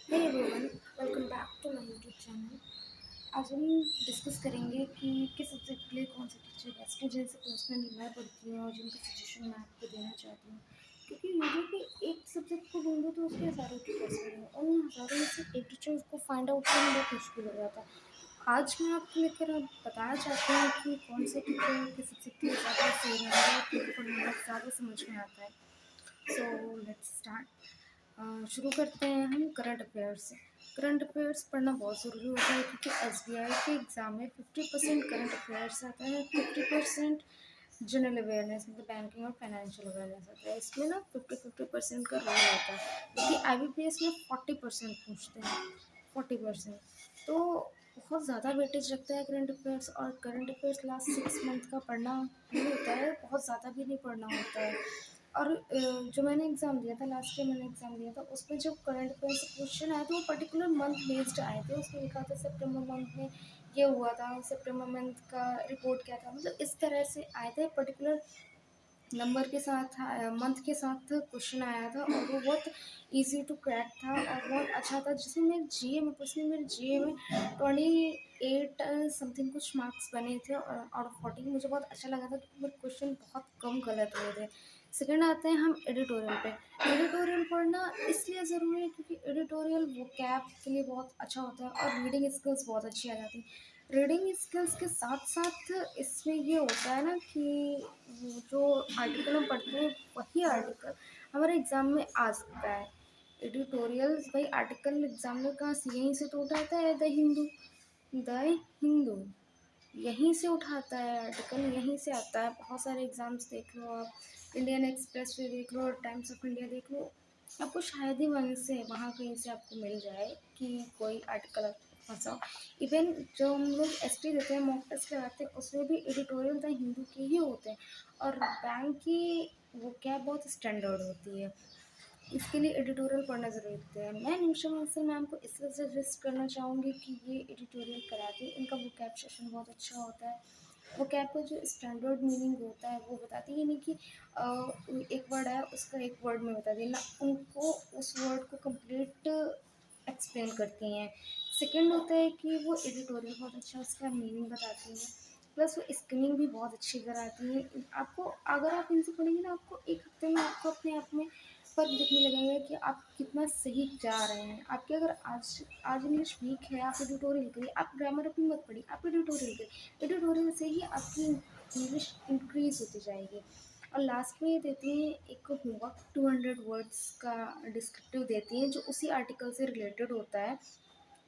Hey everyone, welcome back to my YouTube channel. आज हम discuss करेंगे कि किस सब्जेक्ट के लिए कौन सा टीचर बेस्ट है, जिनसे पर्सनली मैं पढ़ती हूँ और जिनका सजेशन मैं आपको देना चाहती हूँ। क्योंकि यूट्यूब पे एक सब्जेक्ट को ढूंढो तो उसके हज़ारों टीचर्स मिले और उन हज़ारों में से एक टीचर को फाइंड आउट करना बहुत मुश्किल हो जाता है। आज मैं आपको लेकर बताना चाहती हूँ कि कौन से टीचर किस सब्जेक्ट के लिए ज़्यादा सही रहेंगे और किनको पढ़ाना ज़्यादा समझ में आता है। So let's start. शुरू करते हैं हम करंट अफेयर्स से। करंट अफेयर्स पढ़ना बहुत ज़रूरी होता है क्योंकि एसबीआई के एग्ज़ाम में 50% करंट अफेयर्स आता है, 50% जनरल अवेयरनेस मतलब बैंकिंग और फाइनेंशियल अवेयरनेस आता है। इसमें ना 50-50% का रोल होता है, क्योंकि IBPS में 40% पूछते हैं, 40%। तो बहुत ज़्यादा वेटेज रखता है करंट अफेयर्स, और करंट अफेयर्स लास्ट 6 मंथ का पढ़ना नहीं होता है, बहुत ज़्यादा भी नहीं पढ़ना होता है। और जो मैंने एग्ज़ाम दिया था, लास्ट ईयर मैंने एग्ज़ाम दिया था, उसमें जो करंट अफेयर्स से क्वेश्चन आए थे वो पर्टिकुलर मंथ बेस्ड आए थे। उसमें लिखा था सितंबर मंथ में ये हुआ था, सितंबर मंथ का रिपोर्ट क्या था, मतलब इस तरह से आए थे। पर्टिकुलर नंबर के साथ मंथ के साथ क्वेश्चन आया था और वो बहुत इजी टू क्रैक था और बहुत अच्छा था। जिसमें मेरे जीए में पर्सनली मेरे जीए में 28 समथिंग कुछ मार्क्स बने थे आउट ऑफ 40। मुझे बहुत अच्छा लगा था क्योंकि मेरे क्वेश्चन बहुत कम गलत हुए थे। सेकंड आते हैं हम एडिटोरियल पे। एडिटोरियल पढ़ना इसलिए ज़रूरी है क्योंकि एडिटोरियल वोकैब के लिए बहुत अच्छा होता है और रीडिंग स्किल्स बहुत अच्छी आ जाती है। रीडिंग स्किल्स के साथ साथ इसमें ये होता है ना कि वो जो आर्टिकल हम पढ़ते हैं वही आर्टिकल हमारे एग्ज़ाम में आ सकता है। एडिटोरियल्स भाई आर्टिकल एग्ज़ाम में कहाँ से, यहीं से तो उठाता है द हिंदू यहीं से उठाता है आर्टिकल, यहीं से आता है। बहुत सारे एग्ज़ाम्स देख लो आप, इंडियन एक्सप्रेस पे देख लो, टाइम्स ऑफ इंडिया देख लो, आपको शायद ही वहीं से वहाँ कहीं से आपको मिल जाए कि कोई आर्टिकल फंसा। इवन जो हम लोग एसटी देते हैं, मॉक टेस्ट लगाते हैं, उसमें भी एडिटोरियल द हिंदू के ही होते हैं। और बैंक की वो क्या बहुत स्टैंडर्ड होती है, इसके लिए एडिटोरियल पढ़ना ज़रूरी होता है। मैं निमिषा मानसी मैम को इसलिए सजेस्ट करना चाहूँगी कि ये एडिटोरियल कराती है। इनका वोकैब सेशन बहुत अच्छा होता है। वोकैब का जो स्टैंडर्ड मीनिंग होता है वो बताती है, नहीं कि एक वर्ड है उसका एक वर्ड में बता देना, उनको उस वर्ड को कंप्लीट एक्सप्लेन करती हैं। सेकंड होता है कि वो एडिटोरियल बहुत अच्छा उसका मीनिंग बताती हैं, प्लस वो स्किमिंग भी बहुत अच्छी कराती हैं। आपको अगर आप इनसे पढ़ेंगे ना, आपको एक हफ्ते में आपको अपने आप में फ़र्क दिखने लगेगा कि आप कितना सही जा रहे हैं। आपके अगर आज आज इंग्लिश वीक है, आप एडिटोरियल करिए, आप ग्रामर अपनी मत पढ़िए, आप एडिटोरियल करिए। एडिटोरियल से ही आपकी इंग्लिश इंक्रीज़ होती जाएगी। और लास्ट में ये देती हैं एक होमवर्क, 200 वर्ड्स का डिस्क्रिप्टिव देती हैं, जो उसी आर्टिकल से रिलेटेड होता है।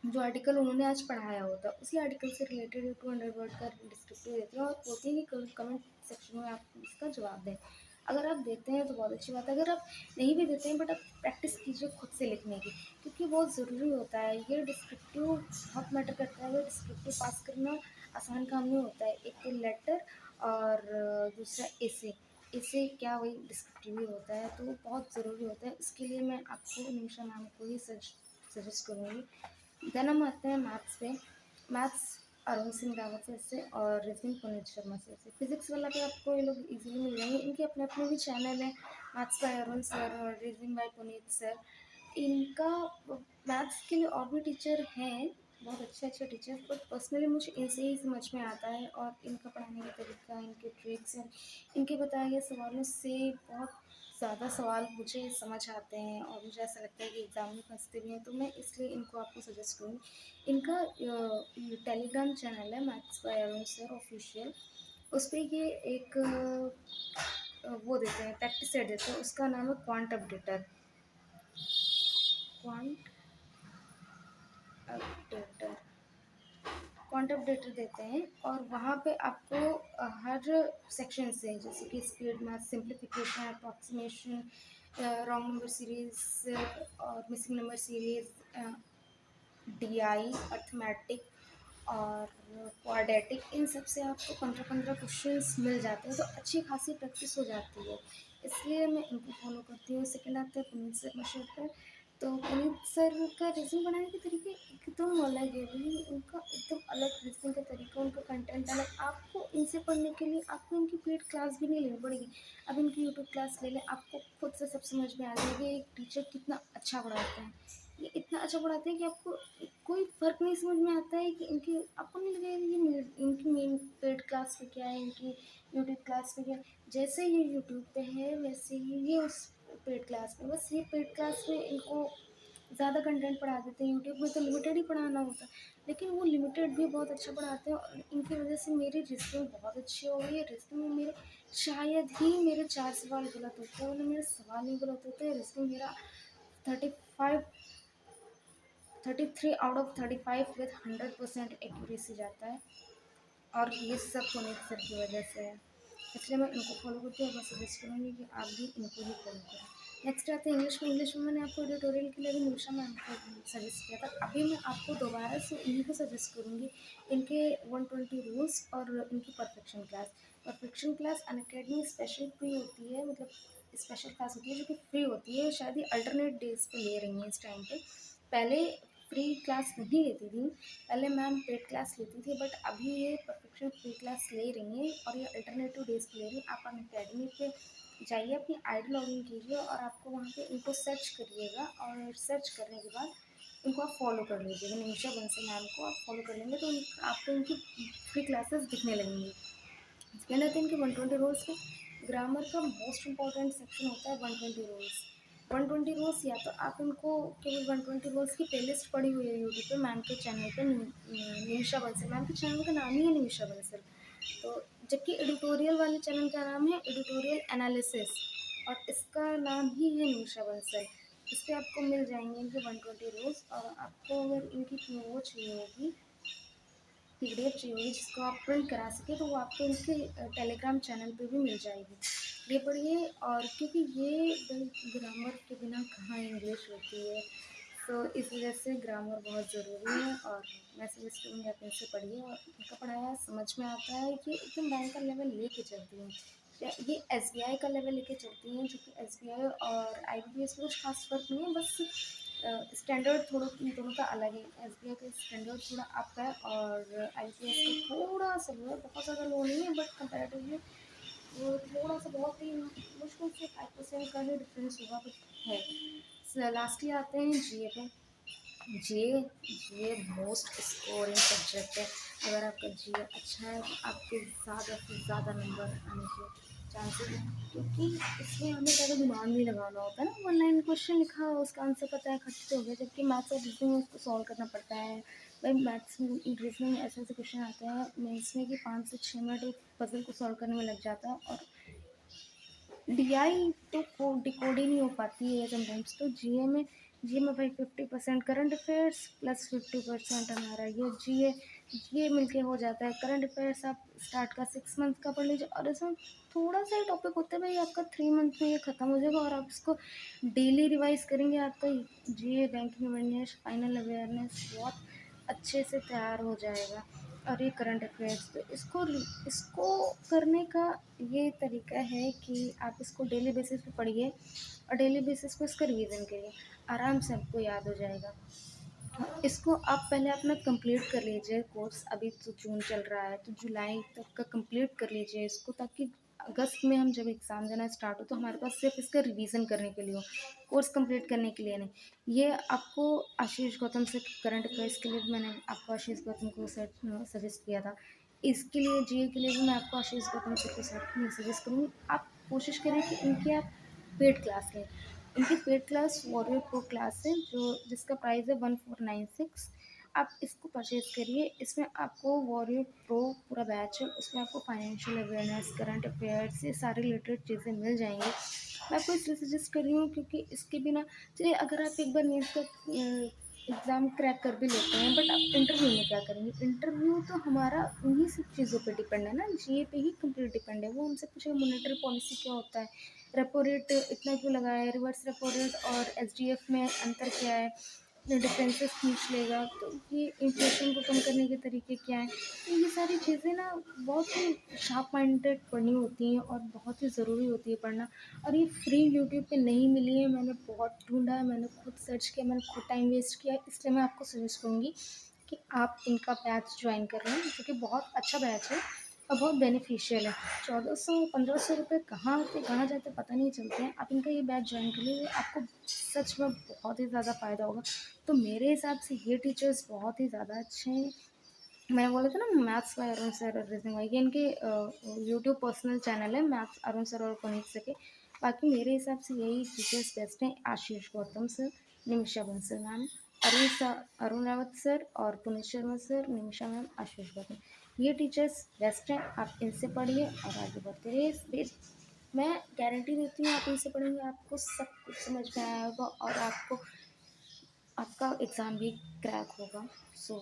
जो आर्टिकल उन्होंने आज पढ़ाया होता है उसी आर्टिकल से रिलेटेड 200 वर्ड का डिस्क्रिप्टिव देती हैं और बोलती है कि कमेंट सेक्शन में आप इसका जवाब दें। अगर आप देते हैं तो बहुत अच्छी बात है, अगर आप नहीं भी देते हैं बट आप प्रैक्टिस कीजिए खुद से लिखने की, क्योंकि बहुत ज़रूरी होता है। ये डिस्क्रिप्टिव बहुत मैटर करता है। वो डिस्क्रिप्टिव पास करना आसान काम नहीं होता है। एक तो लेटर और दूसरा एसे क्या वही डिस्क्रिप्टिव ही होता है, तो वो बहुत ज़रूरी होता है। इसके लिए मैं आपको निमिषा मैम को ही सजेस्ट करूँगी। देन हम आते हैं मैथ्स पे। मैथ्स अरुण सिंह रावत सर से और रीजनिंग पुनीत शर्मा सर से। फिजिक्स वाला पे आपको ये लोग इजीली मिल जाएंगे, इनके अपने अपने भी चैनल हैं, मैथ्स बाय अरुण सर और रीजनिंग बाय पुनीत सर। इनका मैथ्स के लिए और भी टीचर हैं, बहुत अच्छे अच्छे टीचर, बट पर्सनली मुझे इनसे ही समझ में आता है। और इनका पढ़ाने का तरीका, इनके ट्रिक्स एंड इनके बताए गए सवालों से बहुत ज़्यादा सवाल मुझे समझ आते हैं और मुझे ऐसा लगता है कि एग्ज़ाम में फंसते भी हैं, तो मैं इसलिए इनको आपको सजेस्ट करूँगी। इनका टेलीग्राम चैनल है maths by Arun sir official, उस पर ये एक वो देते हैं, प्रैक्टिस सेट देते हैं, उसका नाम है quant updater. Quant updater quant updater देते हैं और वहाँ पे आपको हर सेक्शन से, जैसे कि speed, math, simplification, approximation, wrong number series और missing number series, DI, arithmetic और क्वाड्रेटिक, इन सब से आपको 15-15 क्वेश्चंस मिल जाते हैं, तो अच्छी खासी प्रैक्टिस हो जाती है। इसलिए मैं इनको फॉलो करती हूँ। सेकंड आता है पुनीत सर मशहूर पर। तो पुनीत सर का रीजनिंग बनाने के तरीके एकदम अलग है भाई, उनका एकदम अलग रीजनिंग का तरीका, उनका कंटेंट अलग। आपको इनसे पढ़ने के लिए आपको इनकी पेड क्लास भी नहीं लेनी पड़ेगी। अब इनकी यूट्यूब क्लास ले लें, आपको खुद से सब समझ में आ जाएगी एक टीचर कितना अच्छा पढ़ाते हैं। ये इतना अच्छा पढ़ाते हैं कि आपको कोई फ़र्क नहीं समझ में आता है कि इनकी आपको नहीं लगेगा कि ये इनकी मेन पेड क्लास पे क्या है, इनकी यूट्यूब क्लास पे क्या है। जैसे ये यूट्यूब पे है वैसे ही ये उस पेड क्लास में, बस ये पेड क्लास में इनको ज़्यादा कंटेंट पढ़ा देते हैं। यूट्यूब में तो लिमिटेड ही पढ़ाना होता है, लेकिन वो लिमिटेड भी बहुत अच्छा पढ़ाते हैं और इनकी वजह से मेरी रीज़निंग बहुत अच्छी हो गई है। रीज़निंग में मेरे शायद ही मेरे 4 सवाल गलत होते हैं, वरना मेरे सवाल नहीं गलत होते। रीज़निंग मेरा 35 33 आउट ऑफ 35 विद 100% एक्यूरेसी जाता है, और ये सब पुनीत सर की वजह से है। इसलिए मैं इनको फॉलो करती हूँ और मैं सजेस्ट करूँगी कि आप भी इनको ही फॉलो करें। नेक्स्ट आते हैं इंग्लिश में। इंग्लिश में मैंने आपको एडिटोरियल के लिए भी निमिषा मैम को सजेस्ट किया था। अभी मैं आपको दोबारा से इन्हीं को सजेस्ट करूँगी, इनके 120 रूल्स और इनकी perfection class. Perfection class Unacademy special free होती है, मतलब स्पेशल क्लास होती है जो कि फ्री होती है, शायद ये अल्टरनेट डेज पे ले रही हैं इस टाइम पे। पहले फ्री क्लास नहीं लेती थी, पहले मैम पेड क्लास लेती थी, बट अभी ये परफेक्शन फ्री क्लास ले रही हैं और ये अल्टरनेटिव डेज पे ले रही हैं। आप अनअकैडमी पे जाइए, अपनी आईडी लॉगिन कीजिए और आपको वहाँ पे इनको सर्च करिएगा, और सर्च करने के बाद इनको आप फॉलो कर लीजिएगा। निमिषा बंसल मैम को आप फॉलो कर लेंगे तो आपको इनकी फ्री क्लासेस दिखने लगेंगी। सेकेंड आते हैं इनके 120 रूल्स में। ग्रामर का मोस्ट इंपॉर्टेंट सेक्शन होता है 120 रूल्स। 120 रूल्स या तो आप इनको केवल 120 रूल्स की प्लेलिस्ट पड़ी हुई है यूट्यूब पे मैम के चैनल पे, निमिषा बंसल मैम के चैनल का नाम ही है निमिषा बंसल। तो जबकि एडिटोरियल वाले चैनल का नाम है एडिटोरियल एनालिसिस, और इसका नाम ही है निमिषा बंसल। इस पर आपको मिल जाएंगे इनके 120 रूल्स, और आपको अगर इनकी वो चाहिए होगी, पीडीएफ चाहिए होगी जिसको आप प्रिंट करा सके, तो वो आपको इनके टेलीग्राम चैनल पे भी मिल जाएगी। ये पढ़िए, और क्योंकि ये ग्रामर के बिना कहाँ इंग्लिश होती है, तो इस वजह से ग्रामर बहुत ज़रूरी है। और मैं सजेस्ट करूँगी आप इनसे पढ़िए, और इनका पढ़ाया समझ में आता है कि एकदम बैंक का लेवल लेके चलती हैं। ये एसबीआई का लेवल लेके चलती हैं, जो कि एसबीआई और आईबीपीएस में कुछ खास फर्क नहीं है, बस स्टैंडर्ड थोड़ा दोनों का अलग है। एसबीआई का स्टैंडर्ड थोड़ा अप है और आईपीएस का थोड़ा सा लो है, बहुत ज़्यादा लो नहीं है, बट कंपैरेटिवली वो थोड़ा सा बहुत ही मुश्किल से 5% का ही डिफरेंस होगा, बट है। लास्टली आते हैं जीए पे। जीए जीए मोस्ट स्कोरिंग सब्जेक्ट है। अगर आपका जीए अच्छा है तो आपके ज़्यादा से ज़्यादा नंबर आने के चांसेस हैं, क्योंकि इसमें हमें ज़्यादा दिमाग नहीं लगाना होता है ना। वन लाइन क्वेश्चन लिखा हो, उसका आंसर पता है, खत्म हो गया। जबकि मैथ्स और रीजनिंग में उसको सॉल्व करना पड़ता है। भाई मैथ्स में रीजनिंग में ऐसे ऐसे क्वेश्चन आते हैं मेंस में कि 5 से 6 मिनट एक पजल को सॉल्व करने में लग जाता है, और डीआई तो डिकोड ही नहीं हो पाती है समटाइम्स। तो जीए में भाई 50% करंट अफेयर्स प्लस 50% हमारा ये जीए मिलके हो जाता है। करंट अफेयर्स आप स्टार्ट का 6 मंथ का पढ़ लीजिए, और इसमें थोड़ा सा ही टॉपिक होता है भाई, आपका 3 मंथ में ये ख़त्म हो जाएगा, और आप इसको डेली रिवाइज करेंगे, आपका जीए बैंकिंग अवेयरनेस फाइनल अवेयरनेस बहुत अच्छे से तैयार हो जाएगा। और ये करंट अफेयर्स, तो इसको करने का ये तरीका है कि आप इसको डेली बेसिस पे पढ़िए, और डेली बेसिस पे इसका रिवीजन करिए, आराम से आपको याद हो जाएगा। हाँ, इसको आप पहले अपना कंप्लीट कर लीजिए कोर्स। अभी तो जून चल रहा है, तो जुलाई तक का कंप्लीट कर लीजिए इसको, ताकि अगस्त में हम जब एग्ज़ाम देना स्टार्ट हो तो हमारे पास सिर्फ इसका रिवीजन करने के लिए हो, कोर्स कंप्लीट करने के लिए नहीं। ये आपको आशीष गौतम से करंट अफेयर्स के लिए भी मैंने आपको आशीष गौतम को सजेस्ट किया था। इसके लिए जीए के लिए भी मैं आपको आशीष गौतम सर को सजेस्ट करूँगी। आप कोशिश करें कि इनकी आप पेड क्लास लें। इनकी paid class warrior pro class है, जो जिसका प्राइस है 1496। आप इसको परचेज़ करिए। इसमें आपको वॉरियर प्रो पूरा बैच है, उसमें आपको फाइनेंशियल अवेयरनेस, करंट अफेयर्स, ये सारी रिलेटेड चीज़ें मिल जाएंगी। मैं आपको इसलिए सजेस्ट कर रही हूँ क्योंकि इसके बिना, चलिए अगर आप एक बार नीट का एग्ज़ाम क्रैक कर भी लेते हैं, बट आप इंटरव्यू में क्या करेंगे? इंटरव्यू तो हमारा उन्हीं सब चीज़ों पे डिपेंड है ना, जीए पे ही कंप्लीट डिपेंड है। वो हमसे पूछेगा मॉनेटरी पॉलिसी क्या होता है, रेपो रेट इतना क्यों लगा है, रिवर्स रेपो रेट और एसडीएफ में अंतर क्या है, डिफरेंसेस पूछ लेगा, तो ये इन्फ्लेशन को कम करने के तरीके क्या हैं। तो ये सारी चीज़ें ना बहुत ही शार्प माइंडेड पढ़नी होती हैं, और बहुत ही ज़रूरी होती है पढ़ना। और ये फ्री यूट्यूब पे नहीं मिली है, मैंने बहुत ढूंढा है, मैंने खुद सर्च किया, मैंने खुद टाइम वेस्ट किया, इसलिए मैं आपको सजेस्ट करूँगी कि आप इनका बैच ज्वाइन कर रहे हैं, जो कि बहुत अच्छा बैच है। और बहुत बेनिफिशियल है। 1400-1500 रुपये कहाँ आते कहाँ जाते पता नहीं चलते हैं। आप इनका ये बैच ज्वाइन कर लीजिए, आपको सच में बहुत ही ज़्यादा फ़ायदा होगा। तो मेरे हिसाब से ये टीचर्स बहुत ही ज़्यादा अच्छे हैं। मैंने बोला था ना मैथ्स बाय अरुण सर और रीजनिंग बाय, ये इनके यूट्यूब पर्सनल चैनल है, मैथ्स अरुण सर और पुनीत सर के। बाकी मेरे हिसाब से यही टीचर्स बेस्ट हैं, Ashish Gautam sir, Nimisha Bansal ma'am, Arun Rawat sir और पुनीत शर्मा सर, निमिषा मैम, आशीष गौतम। ये टीचर्स बेस्ट हैं, आप इनसे पढ़िए और आगे बढ़ते रहिए। मैं गारंटी देती हूँ, आप इनसे पढ़ेंगे आपको सब कुछ समझ में आएगा और आपका एग्ज़ाम भी क्रैक होगा। सो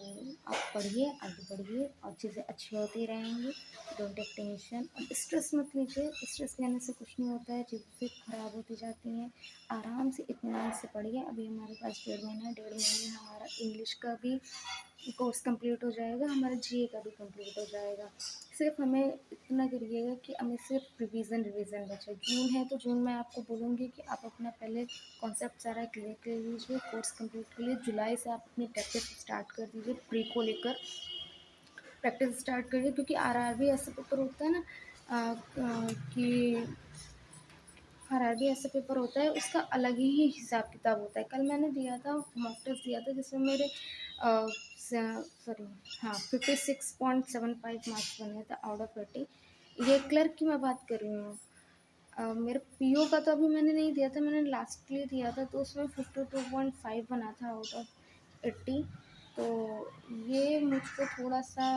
आप पढ़िए, आगे बढ़िए और चीज़ें अच्छी होती रहेंगी। डोंट टेक टेंशन और स्ट्रेस मत लीजिए, स्ट्रेस लेने से कुछ नहीं होता है, चीज़ें ख़राब होती जाती हैं। आराम से इत्मीनान से पढ़िए। अभी हमारे पास 1.5 महीना है, 1.5 महीने में हमारा इंग्लिश का भी कोर्स कंप्लीट हो जाएगा, हमारा जीए का भी कंप्लीट हो जाएगा। सिर्फ हमें इतना करिएगा कि हमें सिर्फ रिवीजन बचे। जून है तो जून में आपको बोलूँगी कि आप अपना पहले कॉन्सेप्ट सारा क्लियर कर लीजिए, कोर्स कंप्लीट कर लीजिए। जुलाई से आप अपनी प्रैक्टिस स्टार्ट कर दीजिए, प्री को लेकर प्रैक्टिस स्टार्ट करिए, क्योंकि आरआरबी ऐसा पेपर होता है ना कि आरआरबी ऐसा पेपर होता है, उसका अलग ही हिसाब किताब होता है। कल मैंने दिया था, मॉक टेस्ट दिया था, जिसमें मेरे सॉरी हाँ 56.75 मार्क्स बने थे आउट ऑफ 80। ये क्लर्क की मैं बात कर रही हूँ। मेरे पीओ का तो अभी मैंने नहीं दिया था, मैंने लास्टली दिया था, तो उसमें 52.5 बना था आउट ऑफ 80। तो ये मुझको थोड़ा सा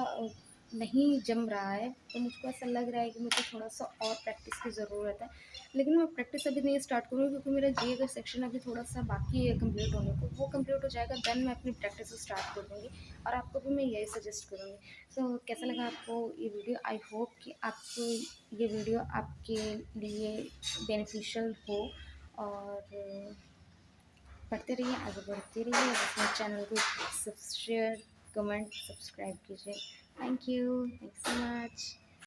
नहीं जम रहा है, तो मुझको ऐसा लग रहा है कि मुझे थोड़ा सा और प्रैक्टिस की ज़रूरत है। लेकिन मैं प्रैक्टिस अभी नहीं स्टार्ट करूँगी, क्योंकि मेरा जीए का सेक्शन अभी थोड़ा सा बाकी है कंप्लीट होने को। वो कंप्लीट हो जाएगा, देन मैं अपनी प्रैक्टिस स्टार्ट कर दूँगी और आपको भी मैं यही सजेस्ट करूँगी। सो कैसा लगा आपको ये वीडियो? आई होप कि आपको ये वीडियो आपके लिए बेनिफिशियल हो और पढ़ते रहिए, आगे बढ़ते रहिए। अपने चैनल को शेयर, कमेंट, सब्सक्राइब कीजिए। Thank you so much.